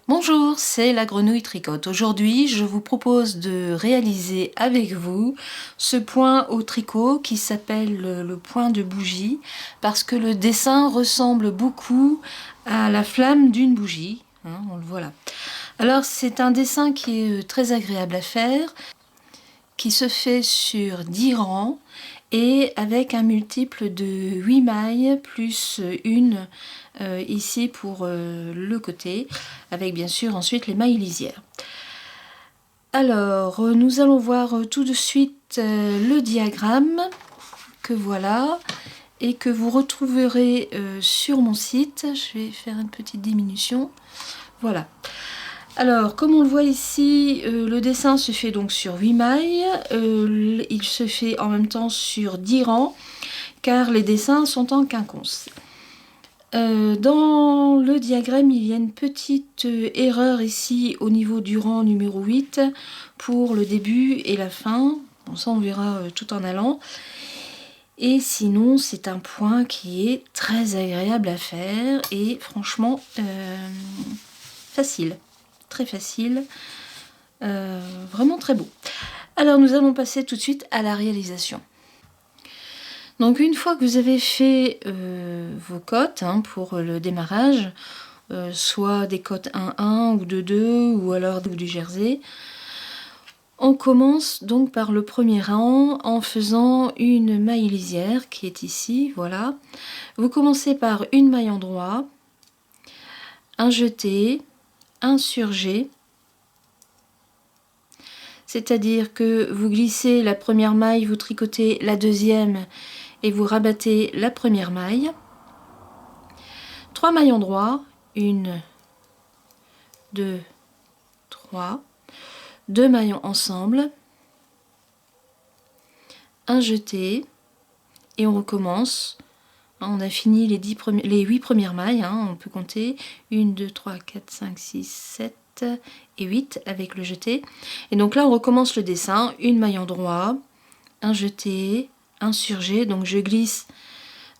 Bonjour, c'est la Grenouille Tricote. Aujourd'hui, je vous propose de réaliser avec vous ce point au tricot qui s'appelle le point de bougie parce que le dessin ressemble beaucoup à la flamme d'une bougie. On le voit là. Alors, c'est un dessin qui est très agréable à faire, qui se fait sur 10 rangs et avec un multiple de 8 mailles plus une ici pour le côté, avec bien sûr ensuite les mailles lisières. Alors nous allons voir tout de suite le diagramme que voilà et que vous retrouverez sur mon site. Je vais faire une petite diminution, voilà. Alors, comme on le voit ici, le dessin se fait donc sur 8 mailles, il se fait en même temps sur 10 rangs, car les dessins sont en quinconce. Dans le diagramme, il y a une petite erreur ici au niveau du rang numéro 8 pour le début et la fin. Bon, ça on verra tout en allant. Et sinon, c'est un point qui est très agréable à faire et franchement facile. Très facile, vraiment très beau. Alors nous allons passer tout de suite à la réalisation. Donc une fois que vous avez fait vos cotes pour le démarrage, soit des cotes 1-1 ou 2-2 ou alors du jersey, on commence donc par le premier rang en faisant une maille lisière qui est ici, voilà. Vous commencez par une maille endroit, un jeté, un surjet, c'est-à-dire que vous glissez la première maille, vous tricotez la deuxième et vous rabattez la première maille. 3 mailles endroits, 1, 2, 3, 2 mailles ensemble, un jeté et on recommence. On a fini les 8 premières mailles, on peut compter 1, 2, 3, 4, 5, 6, 7 et 8 avec le jeté. Et donc là on recommence le dessin, une maille endroit, un jeté, un surjet, donc je glisse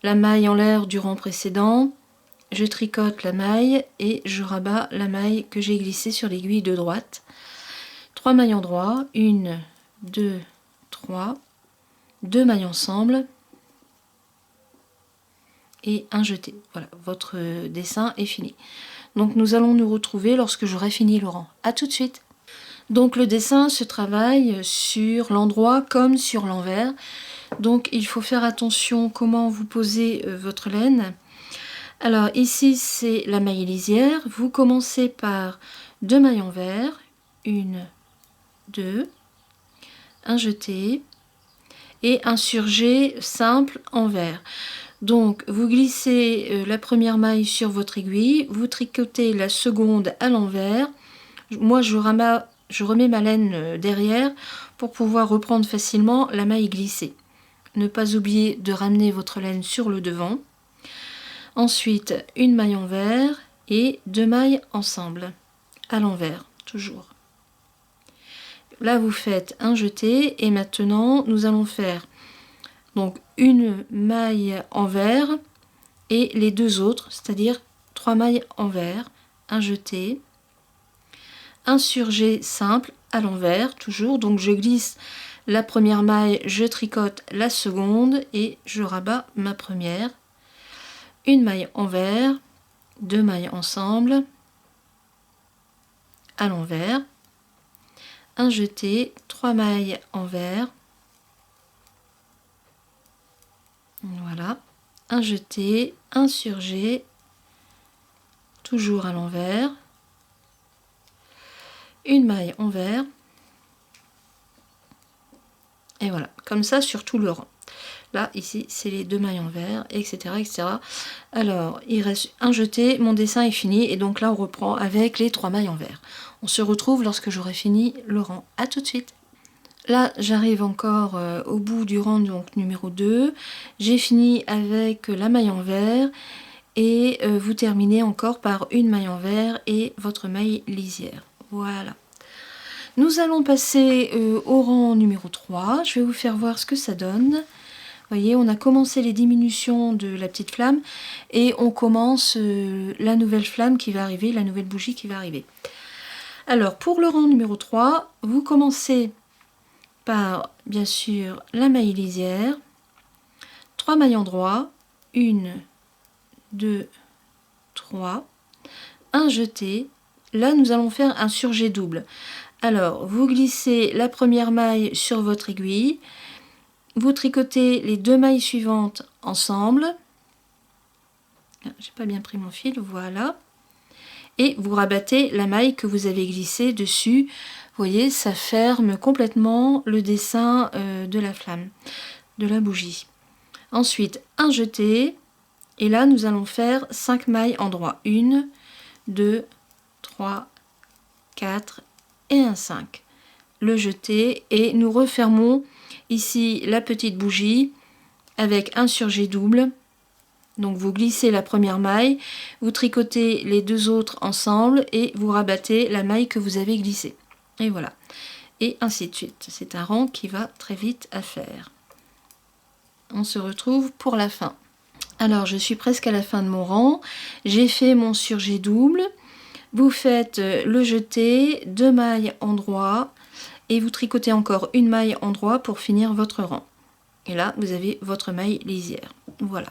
la maille en l'air du rang précédent, je tricote la maille et je rabats la maille que j'ai glissée sur l'aiguille de droite. 3 mailles endroit, 1, 2, 3, 2 mailles ensemble et un jeté. Voilà, votre dessin est fini. Donc nous allons nous retrouver lorsque j'aurai fini le rang. A tout de suite. Donc le dessin se travaille sur l'endroit comme sur l'envers. Donc il faut faire attention comment vous posez votre laine. Alors ici c'est la maille lisière. Vous commencez par 2 mailles envers, 1, 2, un jeté et un surjet simple envers. Donc vous glissez la première maille sur votre aiguille, vous tricotez la seconde à l'envers. Moi je remets ma laine derrière pour pouvoir reprendre facilement la maille glissée. Ne pas oublier de ramener votre laine sur le devant. Ensuite une maille envers et 2 mailles ensemble à l'envers toujours. Là vous faites un jeté et maintenant nous allons faire donc une maille envers et les deux autres, c'est-à-dire 3 mailles envers, un jeté, un surjet simple à l'envers toujours, donc je glisse la première maille, je tricote la seconde et je rabats ma première, une maille envers, 2 mailles ensemble à l'envers, un jeté, 3 mailles envers, voilà, un jeté, un surjet, toujours à l'envers, une maille envers, et voilà, comme ça sur tout le rang. Là, ici, c'est les 2 mailles envers, etc., etc. Alors, il reste un jeté, mon dessin est fini, et donc là, on reprend avec les 3 mailles envers. On se retrouve lorsque j'aurai fini le rang. A tout de suite. Là, j'arrive encore au bout du rang donc numéro 2. J'ai fini avec la maille envers et vous terminez encore par une maille envers et votre maille lisière. Voilà. Nous allons passer au rang numéro 3. Je vais vous faire voir ce que ça donne. voyez, on a commencé les diminutions de la petite flamme et on commence la nouvelle flamme qui va arriver, la nouvelle bougie qui va arriver. Alors, pour le rang numéro 3, vous commencez par, bien sûr, la maille lisière, 3 mailles en droit, 1, 2, 3, un jeté. Là, nous allons faire un surjet double. Alors, vous glissez la première maille sur votre aiguille, vous tricotez les 2 mailles suivantes ensemble. J'ai pas bien pris mon fil, voilà. Et vous rabattez la maille que vous avez glissée dessus. Vous voyez, ça ferme complètement le dessin de la flamme, de la bougie. Ensuite, un jeté. Et là, nous allons faire 5 mailles en droit. 1, 2, 3, 4 et un 5. Le jeté et nous refermons ici la petite bougie avec un surjet double. Donc vous glissez la première maille, vous tricotez les 2 autres ensemble et vous rabattez la maille que vous avez glissée. Et voilà. Et ainsi de suite. C'est un rang qui va très vite à faire. On se retrouve pour la fin. Alors je suis presque à la fin de mon rang. J'ai fait mon surjet double. Vous faites le jeté, 2 mailles en droit et vous tricotez encore une maille en droit pour finir votre rang. Et là, vous avez votre maille lisière. Voilà.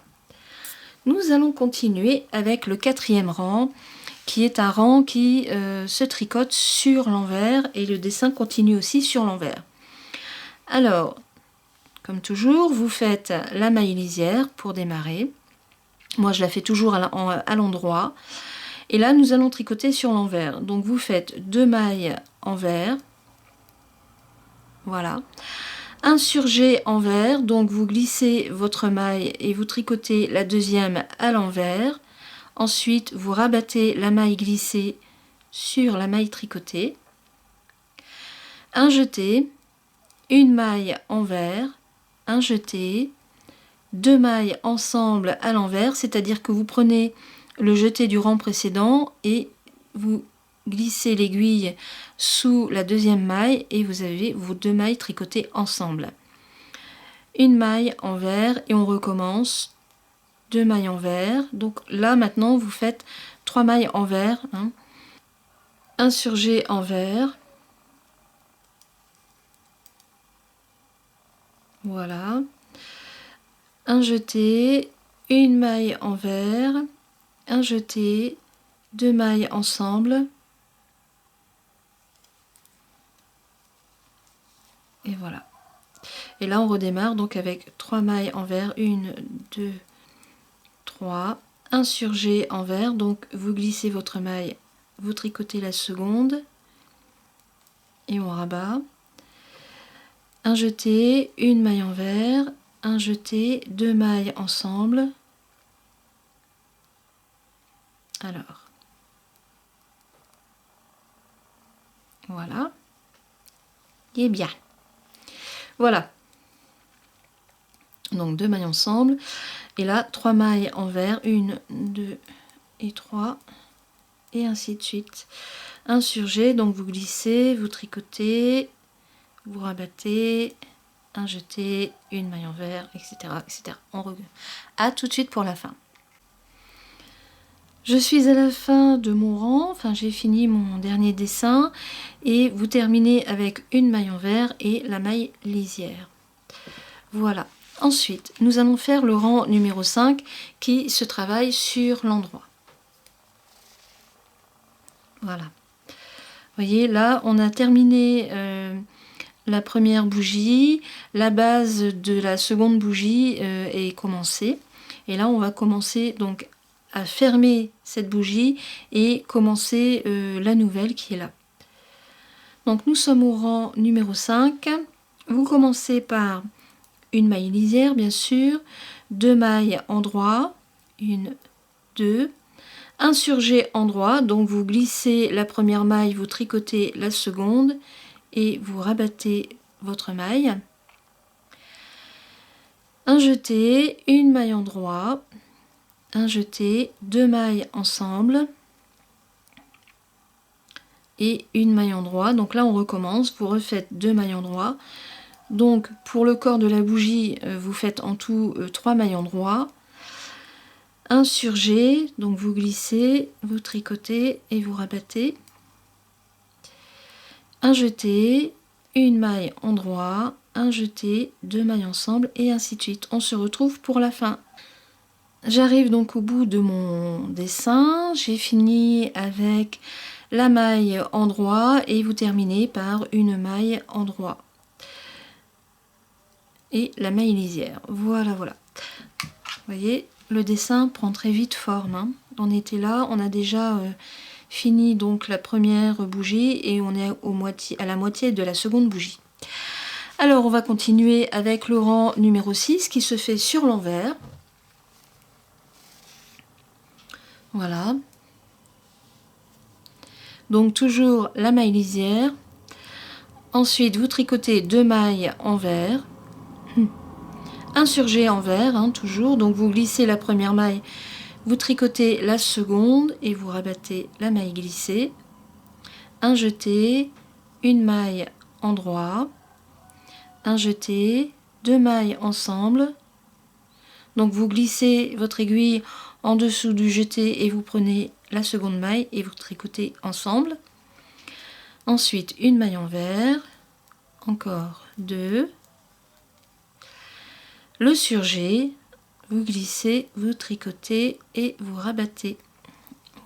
Nous allons continuer avec le 4e rang, qui est un rang qui se tricote sur l'envers et le dessin continue aussi sur l'envers. Alors, comme toujours, vous faites la maille lisière pour démarrer. Moi, je la fais toujours à l'endroit. Et là, nous allons tricoter sur l'envers. Donc, vous faites 2 mailles envers. Voilà. Un surjet envers. Donc, vous glissez votre maille et vous tricotez la deuxième à l'envers. Ensuite, vous rabattez la maille glissée sur la maille tricotée. Un jeté. Une maille envers. Un jeté. 2 mailles ensemble à l'envers. C'est-à-dire que vous prenez le jeté du rang précédent et vous glissez l'aiguille sous la deuxième maille et vous avez vos 2 mailles tricotées ensemble. Une maille envers et on recommence. 2 mailles envers. Donc là maintenant vous faites 3 mailles envers. Un surjet envers. Voilà. Un jeté. Une maille envers. Un jeté, 2 mailles ensemble et voilà. Et là on redémarre donc avec 3 mailles envers, 1, 2, 3, un surjet envers, donc vous glissez votre maille, vous tricotez la seconde et on rabat. Un jeté, une maille envers, un jeté, 2 mailles ensemble. Alors, voilà, et bien, voilà, donc 2 mailles ensemble, et là 3 mailles envers, 1, 2 et 3, et ainsi de suite. Un surjet, donc vous glissez, vous tricotez, vous rabattez, un jeté, une maille envers, etc. etc. À tout de suite pour la fin. Je suis à la fin de mon rang, enfin j'ai fini mon dernier dessin et vous terminez avec une maille envers et la maille lisière. Voilà. Ensuite, nous allons faire le rang numéro 5 qui se travaille sur l'endroit. Voilà. Vous voyez, là on a terminé la première bougie, la base de la seconde bougie est commencée. Et là on va commencer donc à fermer cette bougie et commencer la nouvelle qui est là. Donc nous sommes au rang numéro 5. Vous commencez par une maille lisière bien sûr, 2 mailles en droit, 1, 2, un surjet en droit, donc vous glissez la première maille, vous tricotez la seconde et vous rabattez votre maille. Un jeté, une maille en droit, un jeté, 2 mailles ensemble et une maille en droit. Donc là on recommence, vous refaites 2 mailles en droit, Donc pour le corps de la bougie, vous faites en tout 3 mailles endroits, un surjet, donc vous glissez, vous tricotez et vous rabattez, un jeté, une maille endroit, un jeté, 2 mailles ensemble et ainsi de suite. On se retrouve pour la fin. J'arrive donc au bout de mon dessin, j'ai fini avec la maille endroit et vous terminez par une maille endroit et la maille lisière. Voilà, voilà. Vous voyez, le dessin prend très vite forme, hein. On était là, on a déjà fini donc la première bougie et on est à la moitié de la seconde bougie. Alors on va continuer avec le rang numéro 6 qui se fait sur l'envers. Voilà. Donc toujours la maille lisière. Ensuite vous tricotez 2 mailles envers. Un surjet envers, hein, toujours. Donc vous glissez la première maille, vous tricotez la seconde et vous rabattez la maille glissée. Un jeté, une maille endroit, un jeté, 2 mailles ensemble. Donc vous glissez votre aiguille en dessous du jeté et vous prenez la seconde maille et vous tricotez ensemble. Ensuite une maille envers, encore 2. Le surjet, vous glissez, vous tricotez et vous rabattez.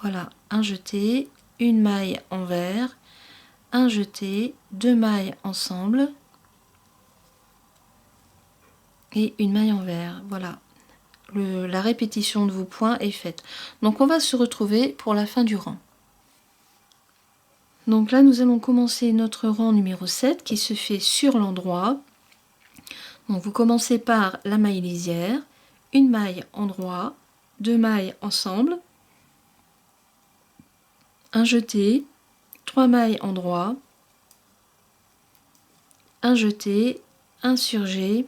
Voilà, un jeté, une maille envers, un jeté, 2 mailles ensemble et une maille envers. Voilà, la répétition de vos points est faite. Donc on va se retrouver pour la fin du rang. Donc là nous allons commencer notre rang numéro 7 qui se fait sur l'endroit. Donc vous commencez par la maille lisière, une maille endroit, 2 mailles ensemble, un jeté, 3 mailles endroit, un jeté, un surjet,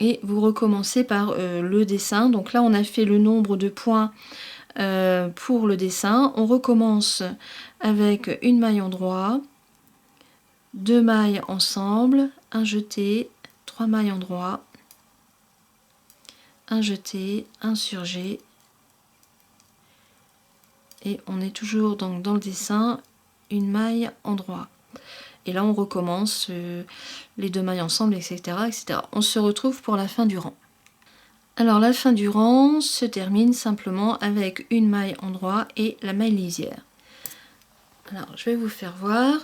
et vous recommencez par le dessin. Donc là on a fait le nombre de points pour le dessin. On recommence avec une maille endroit, 2 mailles ensemble, un jeté, 3 mailles endroit, un jeté, un surjet, et on est toujours donc dans le dessin, une maille endroit. Et là on recommence les 2 mailles ensemble, etc., etc. On se retrouve pour la fin du rang. Alors la fin du rang se termine simplement avec une maille endroit et la maille lisière. Alors je vais vous faire voir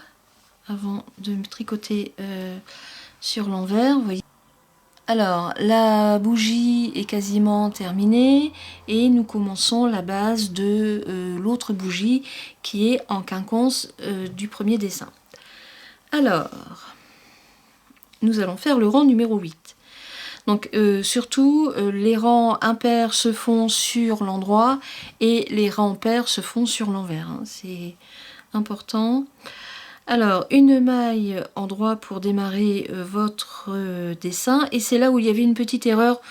avant de me tricoter sur l'envers. Vous voyez. Alors la bougie est quasiment terminée et nous commençons la base de l'autre bougie qui est en quinconce du premier dessin. Alors nous allons faire le rang numéro 8. Donc surtout les rangs impairs se font sur l'endroit et les rangs pairs se font sur l'envers, hein. C'est important. Alors une maille endroit pour démarrer votre dessin, et c'est là où il y avait une petite erreur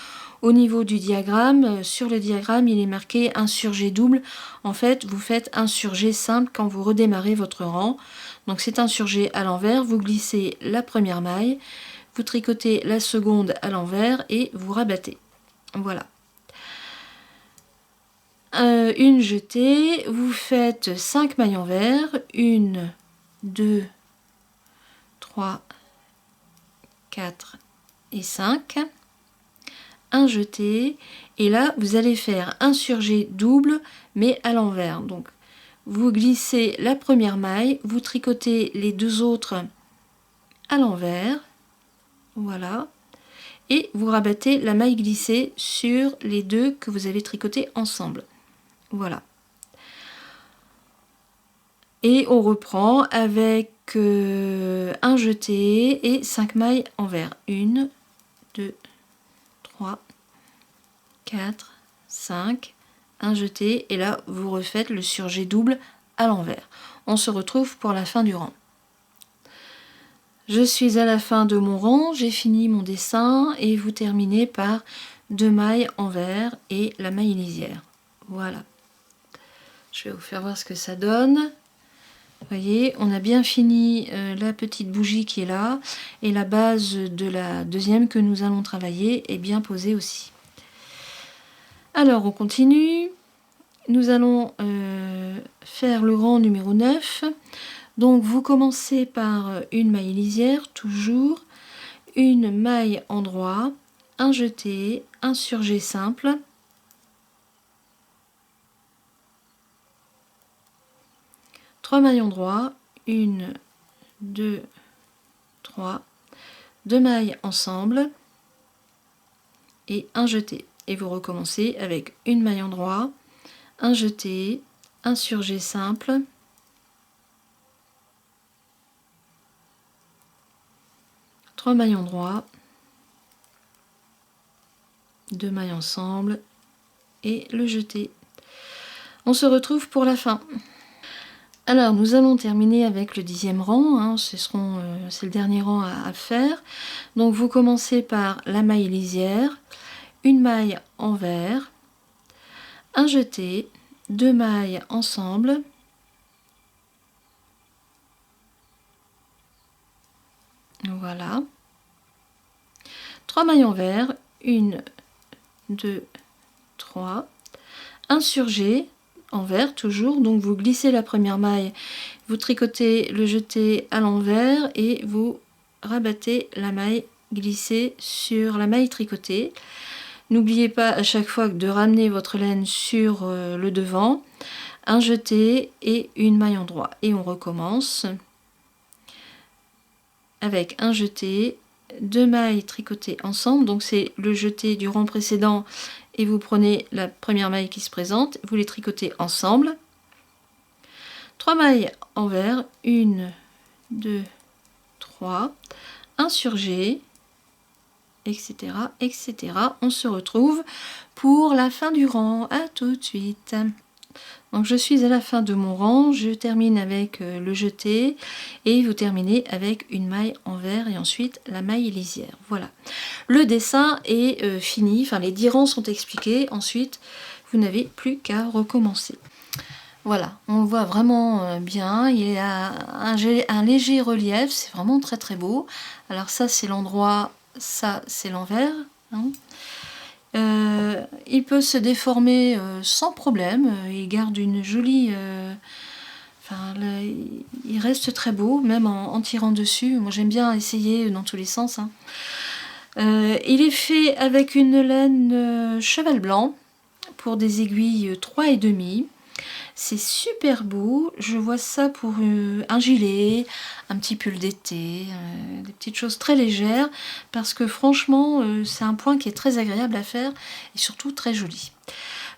au niveau du diagramme. Sur le diagramme il est marqué un surjet double. En fait vous faites un surjet simple quand vous redémarrez votre rang. Donc c'est un surjet à l'envers, vous glissez la première maille, vous tricotez la seconde à l'envers et vous rabattez. Voilà. Une jetée, vous faites 5 mailles envers, 1, 2, 3, 4 et 5. Un jeté, et là vous allez faire un surjet double mais à l'envers. Donc vous glissez la première maille, vous tricotez les 2 autres à l'envers. Voilà, et vous rabattez la maille glissée sur les 2 que vous avez tricotés ensemble. Voilà, et on reprend avec un jeté et 5 mailles envers. 1, 2, 3, 4, 5, un jeté, et là vous refaites le surjet double à l'envers. On se retrouve pour la fin du rang. Je suis à la fin de mon rang, j'ai fini mon dessin et vous terminez par 2 mailles envers et la maille lisière. Voilà. Je vais vous faire voir ce que ça donne. Vous voyez, on a bien fini la petite bougie qui est là, et la base de la deuxième que nous allons travailler est bien posée aussi. Alors on continue, nous allons faire le rang numéro 9. Donc vous commencez par une maille lisière, toujours, une maille endroit, un jeté, un surjet simple, trois mailles endroits, une, deux, trois, deux mailles ensemble et un jeté. Et vous recommencez avec une maille endroit, un jeté, un surjet simple, trois mailles endroits, deux mailles ensemble et le jeté. On se retrouve pour la fin. Alors nous allons terminer avec le 10e rang, hein, c'est le dernier rang à faire. Donc vous commencez par la maille lisière, une maille envers, un jeté, deux mailles ensemble, voilà, trois mailles envers, une, deux, trois, un surjet envers toujours, donc vous glissez la première maille, vous tricotez le jeté à l'envers et vous rabattez la maille glissée sur la maille tricotée. N'oubliez pas à chaque fois de ramener votre laine sur le devant, un jeté et une maille endroit. Et on recommence avec un jeté, deux mailles tricotées ensemble, donc c'est le jeté du rang précédent et vous prenez la première maille qui se présente, vous les tricotez ensemble, trois mailles envers, une, deux, trois, un surjet, etc., etc. On se retrouve pour la fin du rang. À tout de suite. Donc je suis à la fin de mon rang, je termine avec le jeté et vous terminez avec une maille envers et ensuite la maille lisière. Voilà, le dessin est fini, enfin les 10 rangs sont expliqués, ensuite vous n'avez plus qu'à recommencer. Voilà, on le voit vraiment bien, il y a un léger relief, c'est vraiment très très beau. Alors ça c'est l'endroit, ça c'est l'envers, hein. Il peut se déformer sans problème, il garde une jolie... enfin, là, il reste très beau, même en tirant dessus. Moi j'aime bien essayer dans tous les sens, hein. Il est fait avec une laine cheval blanc pour des aiguilles 3,5. C'est super beau, je vois ça pour un gilet, un petit pull d'été, des petites choses très légères, parce que franchement c'est un point qui est très agréable à faire et surtout très joli.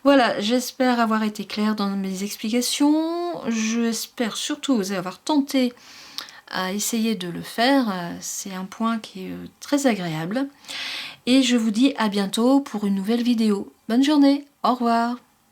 Voilà, j'espère avoir été claire dans mes explications, j'espère surtout vous avoir tenté à essayer de le faire, c'est un point qui est très agréable. Et je vous dis à bientôt pour une nouvelle vidéo. Bonne journée, au revoir.